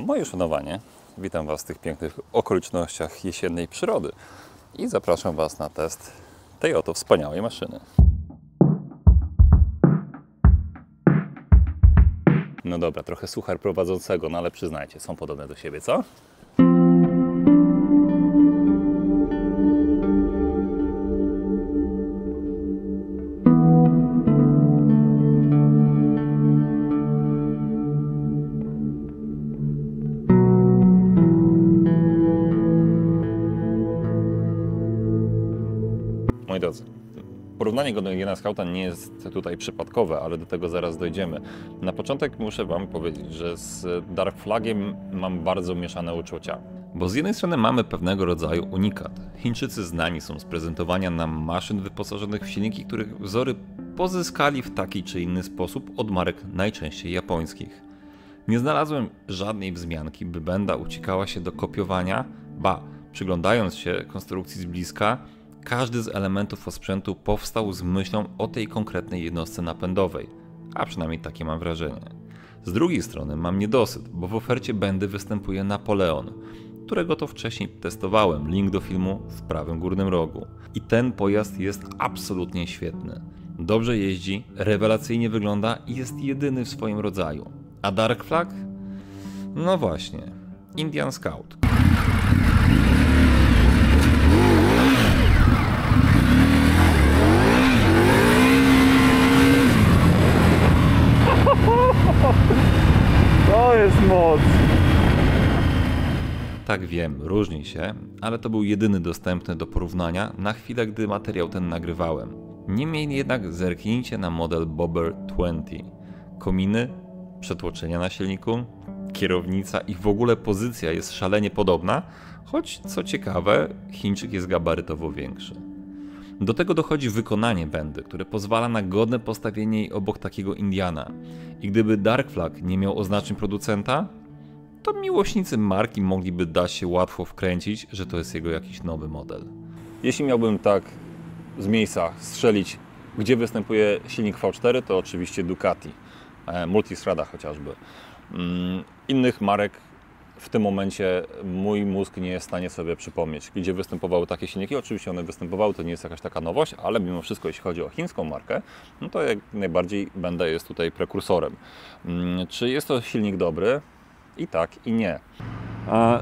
Moje szanowanie, witam Was w tych pięknych okolicznościach jesiennej przyrody i zapraszam Was na test tej oto wspaniałej maszyny. No dobra, trochę suchar prowadzącego, no ale przyznajcie, są podobne do siebie, co? Moi drodzy, porównanie go do Indiana Scouta nie jest tutaj przypadkowe, ale do tego zaraz dojdziemy. Na początek muszę Wam powiedzieć, że z Dark Flagiem mam bardzo mieszane uczucia. Bo z jednej strony mamy pewnego rodzaju unikat. Chińczycy znani są z prezentowania nam maszyn wyposażonych w silniki, których wzory pozyskali w taki czy inny sposób od marek najczęściej japońskich. Nie znalazłem żadnej wzmianki, by Benda uciekała się do kopiowania, ba, przyglądając się konstrukcji z bliska, każdy z elementów osprzętu powstał z myślą o tej konkretnej jednostce napędowej, a przynajmniej takie mam wrażenie. Z drugiej strony mam niedosyt, bo w ofercie Bendy występuje Napoleon, którego to wcześniej testowałem, link do filmu w prawym górnym rogu. I ten pojazd jest absolutnie świetny. Dobrze jeździ, rewelacyjnie wygląda i jest jedyny w swoim rodzaju. A Dark Flag? No właśnie, Indian Scout. To jest moc! Tak wiem, różni się, ale to był jedyny dostępny do porównania na chwilę, gdy materiał ten nagrywałem. Niemniej jednak zerknijcie na model Bobber 20. Kominy, przetłoczenia na silniku, kierownica i w ogóle pozycja jest szalenie podobna, choć co ciekawe, Chińczyk jest gabarytowo większy. Do tego dochodzi wykonanie Bendy, które pozwala na godne postawienie jej obok takiego Indiana. I gdyby Dark Flag nie miał oznaczeń producenta, to miłośnicy marki mogliby dać się łatwo wkręcić, że to jest jego jakiś nowy model. Jeśli miałbym tak z miejsca strzelić, gdzie występuje silnik V4, to oczywiście Ducati, Multistrada chociażby. Innych marek w tym momencie mój mózg nie jest w stanie sobie przypomnieć, gdzie występowały takie silniki. Oczywiście one występowały, to nie jest jakaś taka nowość, ale mimo wszystko, jeśli chodzi o chińską markę, no to jak najbardziej Benda jest tutaj prekursorem. Czy jest to silnik dobry? I tak, i nie.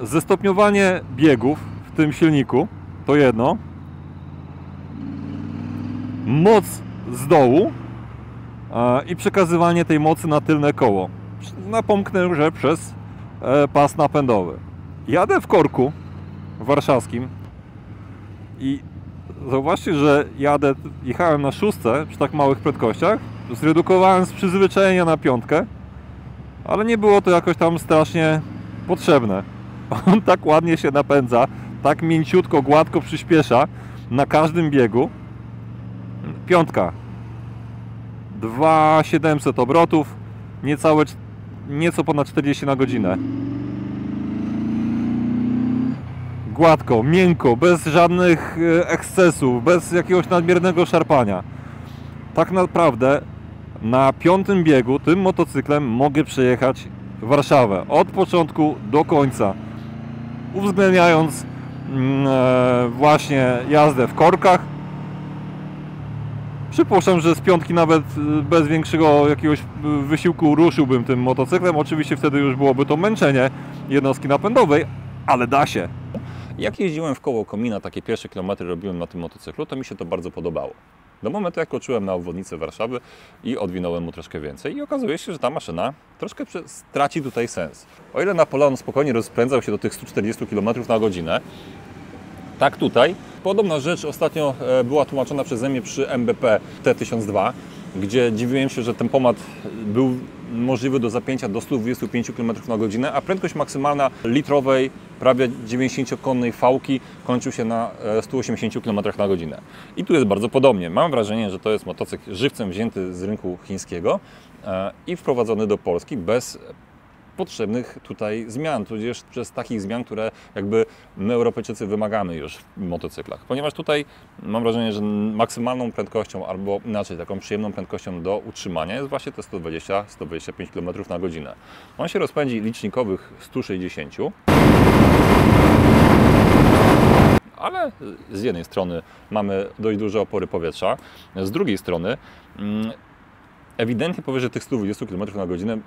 Zestopniowanie biegów w tym silniku to jedno. Moc z dołu i przekazywanie tej mocy na tylne koło. Napomknę, że przez pas napędowy. Jadę w korku warszawskim i zauważcie, że jechałem na szóstce przy tak małych prędkościach, zredukowałem z przyzwyczajenia na piątkę, ale nie było to jakoś tam strasznie potrzebne. On tak ładnie się napędza, tak mięciutko, gładko przyspiesza na każdym biegu. Piątka 2700 obrotów, nieco ponad 40 na godzinę. Gładko, miękko, bez żadnych ekscesów, bez jakiegoś nadmiernego szarpania. Tak naprawdę na piątym biegu tym motocyklem mogę przejechać Warszawę od początku do końca, uwzględniając właśnie jazdę w korkach. Przypuszczam, że z piątki nawet bez większego jakiegoś wysiłku ruszyłbym tym motocyklem. Oczywiście wtedy już byłoby to męczenie jednostki napędowej, ale da się. Jak jeździłem w koło komina, takie pierwsze kilometry robiłem na tym motocyklu, to mi się to bardzo podobało. Do momentu, jak kroczyłem na obwodnicę Warszawy i odwinąłem mu troszkę więcej i okazuje się, że ta maszyna troszkę straci tutaj sens. O ile Napoleon spokojnie rozpędzał się do tych 140 km na godzinę, tak tutaj. Podobna rzecz ostatnio była tłumaczona przeze mnie przy MBP T1002, gdzie dziwiłem się, że tempomat był możliwy do zapięcia do 125 km na godzinę, a prędkość maksymalna litrowej, prawie 90-konnej fałki kończył się na 180 km na godzinę. I tu jest bardzo podobnie. Mam wrażenie, że to jest motocykl żywcem wzięty z rynku chińskiego i wprowadzony do Polski bez potrzebnych tutaj zmian, tudzież przez takich zmian, które jakby my Europejczycy wymagamy już w motocyklach. Ponieważ tutaj mam wrażenie, że maksymalną prędkością, albo inaczej, taką przyjemną prędkością do utrzymania jest właśnie te 120-125 km na godzinę. On się rozpędzi licznikowych 160, ale z jednej strony mamy dość duże opory powietrza, z drugiej strony ewidentnie powyżej tych 120 km na godzinę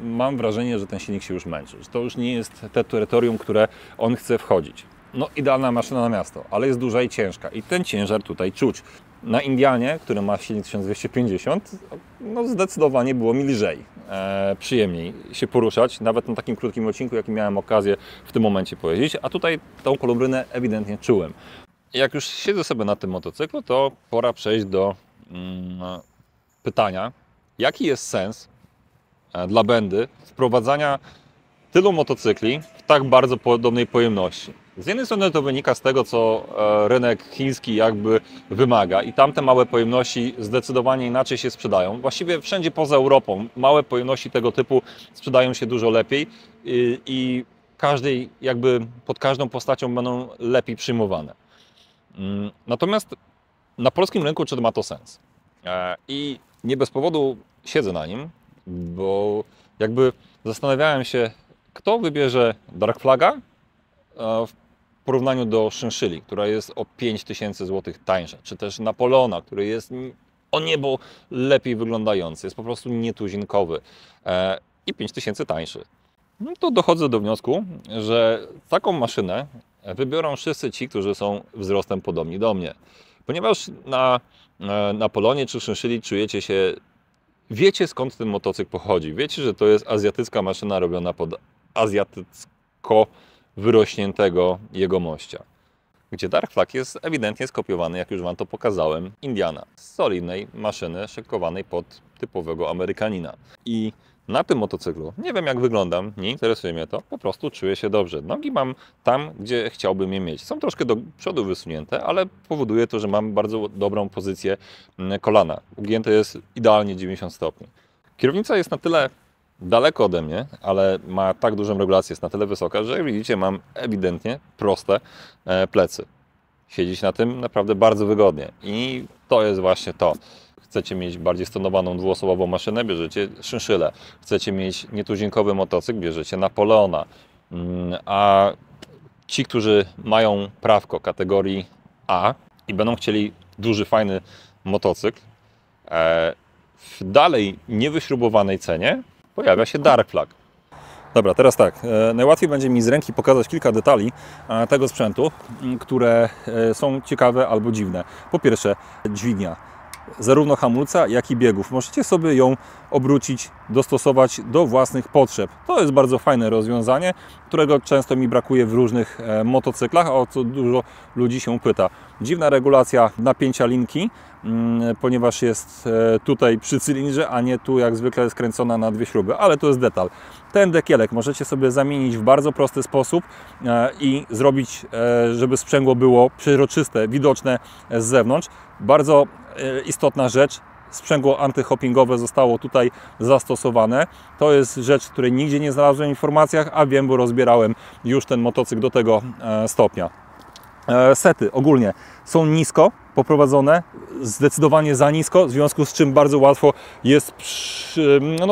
mam wrażenie, że ten silnik się już męczy, że to już nie jest te terytorium, które on chce wchodzić. No idealna maszyna na miasto, ale jest duża i ciężka i ten ciężar tutaj czuć. Na Indianie, który ma silnik 1250, no zdecydowanie było mi lżej, przyjemniej się poruszać, nawet na takim krótkim odcinku, jaki miałem okazję w tym momencie pojeździć, a tutaj tą kolubrynę ewidentnie czułem. Jak już siedzę sobie na tym motocyklu, to pora przejść do pytania, jaki jest sens dla Bendy wprowadzania tylu motocykli w tak bardzo podobnej pojemności. Z jednej strony to wynika z tego, co rynek chiński jakby wymaga i tamte małe pojemności zdecydowanie inaczej się sprzedają. Właściwie wszędzie poza Europą małe pojemności tego typu sprzedają się dużo lepiej i pod każdą postacią będą lepiej przyjmowane. Natomiast na polskim rynku czy to ma to sens? I nie bez powodu siedzę na nim, bo jakby zastanawiałem się, kto wybierze Dark Flaga w porównaniu do Szynszyli, która jest o 5000 zł tańsza, czy też Napoleona, który jest o niebo lepiej wyglądający, jest po prostu nietuzinkowy i 5000 tańszy. No to dochodzę do wniosku, że taką maszynę wybiorą wszyscy ci, którzy są wzrostem podobni do mnie. Ponieważ na Napoleonie czy Szynszyli czujecie się, wiecie skąd ten motocykl pochodzi, wiecie, że to jest azjatycka maszyna robiona pod azjatycko wyrośniętego jegomościa. Gdzie Dark Flag jest ewidentnie skopiowany, jak już Wam to pokazałem, Indiana. Z solidnej maszyny szykowanej pod typowego Amerykanina. I na tym motocyklu, nie wiem jak wyglądam, nie interesuje mnie to, po prostu czuję się dobrze. Nogi mam tam, gdzie chciałbym je mieć. Są troszkę do przodu wysunięte, ale powoduje to, że mam bardzo dobrą pozycję kolana. Ugięte jest idealnie 90 stopni. Kierownica jest na tyle daleko ode mnie, ale ma tak dużą regulację, jest na tyle wysoka, że jak widzicie, mam ewidentnie proste plecy. Siedzieć na tym naprawdę bardzo wygodnie i to jest właśnie to. Chcecie mieć bardziej stonowaną dwuosobową maszynę, bierzecie Szynszylę. Chcecie mieć nietuzinkowy motocykl, bierzecie Napoleona. A ci, którzy mają prawko kategorii A i będą chcieli duży, fajny motocykl, w dalej niewyśrubowanej cenie pojawia się Dark Flag. Dobra, teraz tak, najłatwiej będzie mi z ręki pokazać kilka detali tego sprzętu, które są ciekawe albo dziwne. Po pierwsze, dźwignia. Zarówno hamulca, jak i biegów. Możecie sobie ją obrócić, dostosować do własnych potrzeb. To jest bardzo fajne rozwiązanie, którego często mi brakuje w różnych motocyklach, o co dużo ludzi się pyta. Dziwna regulacja napięcia linki, ponieważ jest tutaj przy cylindrze, a nie tu jak zwykle skręcona na dwie śruby, ale to jest detal. Ten dekielek możecie sobie zamienić w bardzo prosty sposób i zrobić, żeby sprzęgło było przejrzyste, widoczne z zewnątrz. Bardzo istotna rzecz, sprzęgło antyhoppingowe zostało tutaj zastosowane. To jest rzecz, której nigdzie nie znalazłem w informacjach, a wiem, bo rozbierałem już ten motocykl do tego stopnia. Sety ogólnie są nisko poprowadzone, zdecydowanie za nisko, w związku z czym bardzo łatwo jest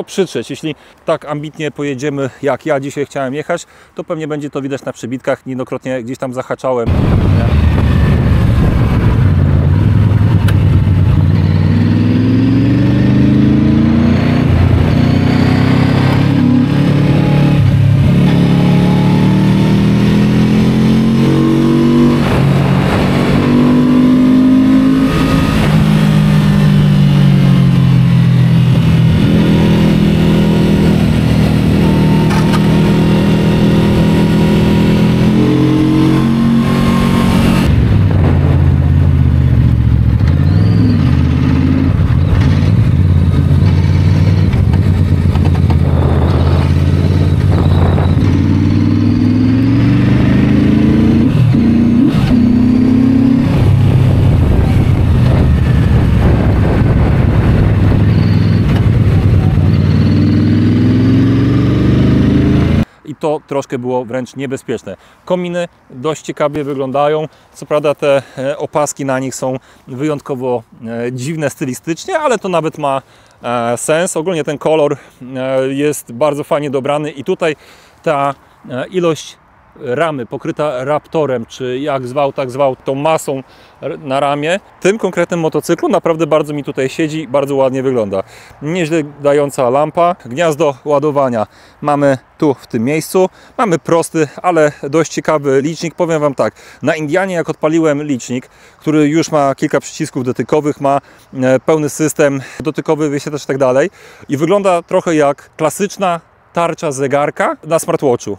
przytrzeć. Jeśli tak ambitnie pojedziemy, jak ja dzisiaj chciałem jechać, to pewnie będzie to widać na przebitkach. Niejednokrotnie gdzieś tam zahaczałem. to troszkę było wręcz niebezpieczne. Kominy dość ciekawie wyglądają, co prawda te opaski na nich są wyjątkowo dziwne stylistycznie, ale to nawet ma sens. Ogólnie ten kolor jest bardzo fajnie dobrany i tutaj ta ilość ramy pokryta raptorem, czy jak zwał, tak zwał, tą masą na ramię, tym konkretnym motocyklu naprawdę bardzo mi tutaj siedzi, bardzo ładnie wygląda. Nieźle dająca lampa, gniazdo ładowania mamy tu w tym miejscu, mamy prosty, ale dość ciekawy licznik. Powiem Wam tak, na Indianie jak odpaliłem licznik, który już ma kilka przycisków dotykowych, ma pełny system dotykowy, wyświetlacz i tak dalej i wygląda trochę jak klasyczna tarcza zegarka na smartwatchu.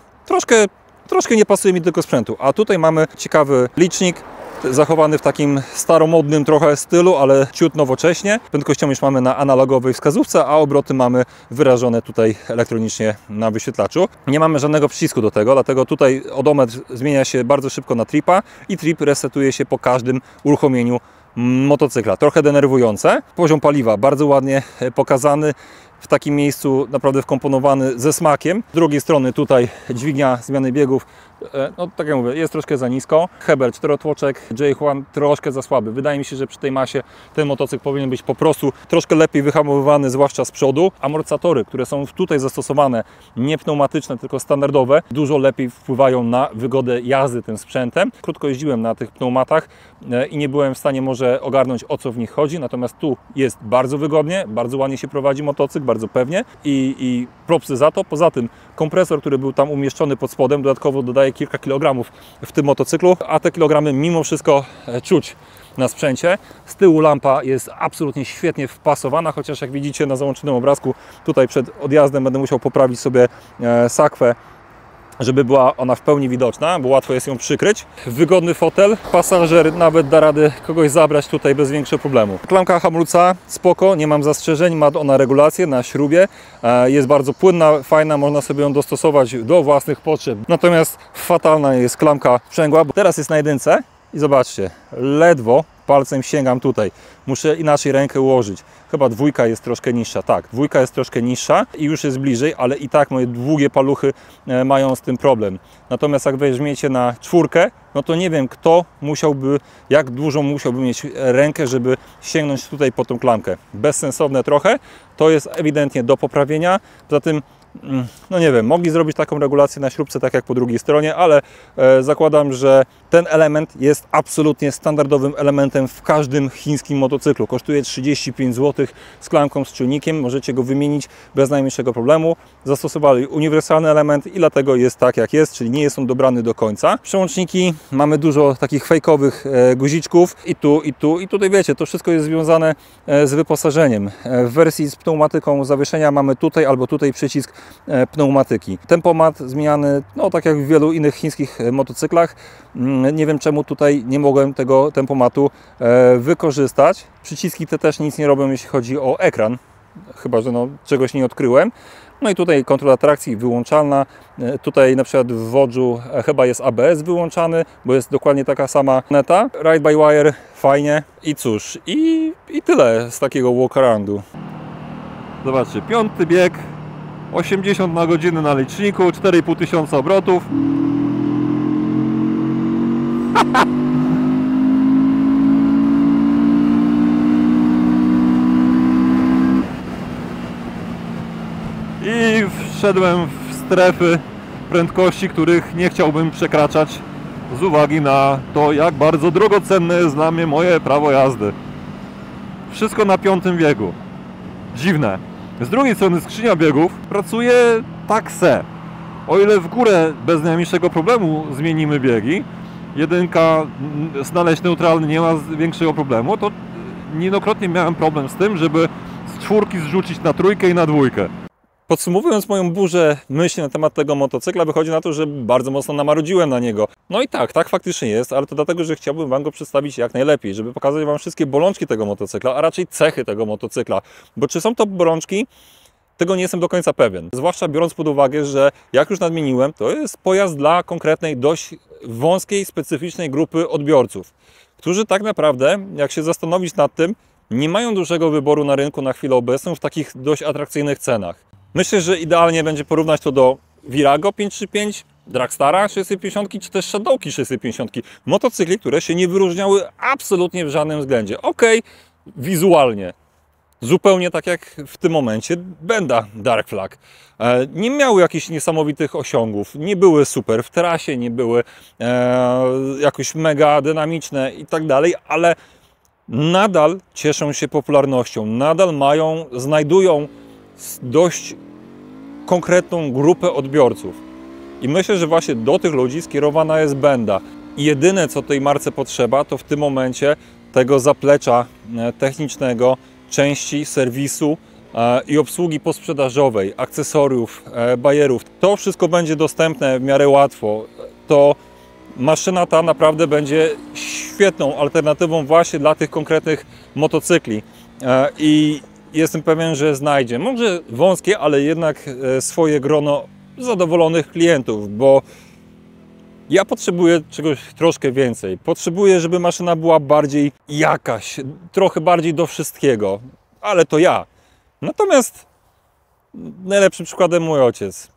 Troszkę nie pasuje mi do tego sprzętu, a tutaj mamy ciekawy licznik zachowany w takim staromodnym trochę stylu, ale ciut nowocześnie. Prędkościomierz mamy na analogowej wskazówce, a obroty mamy wyrażone tutaj elektronicznie na wyświetlaczu. Nie mamy żadnego przycisku do tego, dlatego tutaj odometr zmienia się bardzo szybko na tripa i trip resetuje się po każdym uruchomieniu motocykla. Trochę denerwujące. Poziom paliwa bardzo ładnie pokazany. W takim miejscu naprawdę wkomponowany ze smakiem. Z drugiej strony tutaj dźwignia zmiany biegów, no tak jak mówię, jest troszkę za nisko. Hebel, czterotłoczek, J1 troszkę za słaby. Wydaje mi się, że przy tej masie ten motocykl powinien być po prostu troszkę lepiej wyhamowywany, zwłaszcza z przodu. Amortyzatory, które są tutaj zastosowane, nie pneumatyczne, tylko standardowe, dużo lepiej wpływają na wygodę jazdy tym sprzętem. Krótko jeździłem na tych pneumatach i nie byłem w stanie może ogarnąć, o co w nich chodzi, natomiast tu jest bardzo wygodnie, bardzo ładnie się prowadzi motocykl, bardzo pewnie i propsy za to. Poza tym kompresor, który był tam umieszczony pod spodem, dodatkowo dodaje kilka kilogramów w tym motocyklu, a te kilogramy mimo wszystko czuć na sprzęcie. Z tyłu lampa jest absolutnie świetnie wpasowana, chociaż jak widzicie na załączonym obrazku, tutaj przed odjazdem będę musiał poprawić sobie sakwę, żeby była ona w pełni widoczna, bo łatwo jest ją przykryć. Wygodny fotel, pasażer nawet da radę kogoś zabrać tutaj bez większego problemu. Klamka hamulca spoko, nie mam zastrzeżeń, ma ona regulację na śrubie, jest bardzo płynna, fajna, można sobie ją dostosować do własnych potrzeb. Natomiast fatalna jest klamka sprzęgła, bo teraz jest na jedynce i zobaczcie, ledwo palcem sięgam tutaj. Muszę inaczej rękę ułożyć. Chyba dwójka jest troszkę niższa. Tak, dwójka jest troszkę niższa i już jest bliżej, ale i tak moje długie paluchy mają z tym problem. Natomiast jak weźmiecie na czwórkę, no to nie wiem, kto musiałby, jak dużą musiałby mieć rękę, żeby sięgnąć tutaj po tą klamkę. Bezsensowne trochę. To jest ewidentnie do poprawienia. Poza tym no nie wiem, mogli zrobić taką regulację na śrubce, tak jak po drugiej stronie, ale zakładam, że ten element jest absolutnie standardowym elementem w każdym chińskim motocyklu. Kosztuje 35 zł z klamką, z czujnikiem, możecie go wymienić bez najmniejszego problemu. Zastosowali uniwersalny element i dlatego jest tak jak jest, czyli nie jest on dobrany do końca. Przełączniki, mamy dużo takich fejkowych guziczków i tutaj wiecie, to wszystko jest związane z wyposażeniem. W wersji z pneumatyką zawieszenia mamy tutaj albo tutaj przycisk pneumatyki. Tempomat zmieniany, no tak jak w wielu innych chińskich motocyklach. Nie wiem czemu tutaj nie mogłem tego tempomatu wykorzystać. Przyciski te też nic nie robią, jeśli chodzi o ekran. Chyba że no, czegoś nie odkryłem. No i tutaj kontrola trakcji wyłączalna. Tutaj na przykład w Wodżu chyba jest ABS wyłączany, bo jest dokładnie taka sama neta. Ride by wire, fajnie. I cóż, i tyle z takiego walkaroundu. Zobaczcie, piąty bieg. 80 na godzinę na liczniku, 4500 obrotów. I wszedłem w strefy prędkości, których nie chciałbym przekraczać z uwagi na to, jak bardzo drogocenne jest dla mnie moje prawo jazdy. Wszystko na piątym biegu. Dziwne. Z drugiej strony skrzynia biegów pracuje tak se. O ile w górę bez najmniejszego problemu zmienimy biegi, jedynka znaleźć neutralny nie ma większego problemu, to niejednokrotnie miałem problem z tym, żeby z czwórki zrzucić na trójkę i na dwójkę. Podsumowując moją burzę myśli na temat tego motocykla, wychodzi na to, że bardzo mocno namarudziłem na niego. No i tak faktycznie jest, ale to dlatego, że chciałbym Wam go przedstawić jak najlepiej, żeby pokazać Wam wszystkie bolączki tego motocykla, a raczej cechy tego motocykla. Bo czy są to bolączki? Tego nie jestem do końca pewien. Zwłaszcza biorąc pod uwagę, że jak już nadmieniłem, to jest pojazd dla konkretnej, dość wąskiej, specyficznej grupy odbiorców, którzy tak naprawdę, jak się zastanowić nad tym, nie mają dużego wyboru na rynku na chwilę obecną w takich dość atrakcyjnych cenach. Myślę, że idealnie będzie porównać to do Virago 535, Dragstara 650 czy też Shadowki 650. Motocykli, które się nie wyróżniały absolutnie w żadnym względzie. Okej, wizualnie. Zupełnie tak jak w tym momencie Benda Dark Flag. Nie miały jakichś niesamowitych osiągów, nie były super w trasie, nie były jakoś mega dynamiczne i tak dalej, ale nadal cieszą się popularnością, nadal znajdują dość konkretną grupę odbiorców. I myślę, że właśnie do tych ludzi skierowana jest Benda. I jedyne, co tej marce potrzeba, to w tym momencie tego zaplecza technicznego, części, serwisu i obsługi posprzedażowej, akcesoriów, bajerów. To wszystko będzie dostępne w miarę łatwo. To maszyna ta naprawdę będzie świetną alternatywą właśnie dla tych konkretnych motocykli. I jestem pewien, że znajdzie, może wąskie, ale jednak swoje grono zadowolonych klientów, bo ja potrzebuję czegoś troszkę więcej. Potrzebuję, żeby maszyna była bardziej jakaś, trochę bardziej do wszystkiego, ale to ja. Natomiast najlepszym przykładem mój ojciec.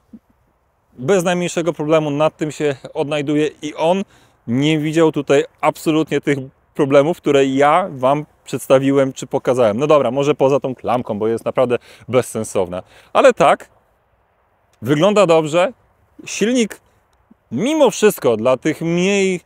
Bez najmniejszego problemu nad tym się odnajduje i on nie widział tutaj absolutnie tych problemów, które ja Wam przedstawiłem czy pokazałem. No dobra, może poza tą klamką, bo jest naprawdę bezsensowna. Ale tak, wygląda dobrze. Silnik mimo wszystko dla tych mniej,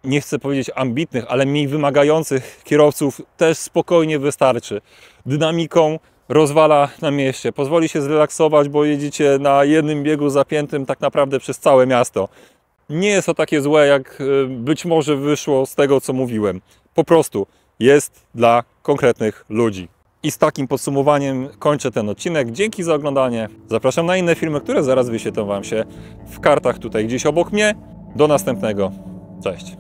nie chcę powiedzieć ambitnych, ale mniej wymagających kierowców też spokojnie wystarczy. Dynamiką rozwala na mieście, pozwoli się zrelaksować, bo jedziecie na jednym biegu zapiętym tak naprawdę przez całe miasto. Nie jest to takie złe, jak być może wyszło z tego, co mówiłem. Po prostu jest dla konkretnych ludzi. I z takim podsumowaniem kończę ten odcinek. Dzięki za oglądanie. Zapraszam na inne filmy, które zaraz wyświetlą Wam się w kartach tutaj gdzieś obok mnie. Do następnego. Cześć.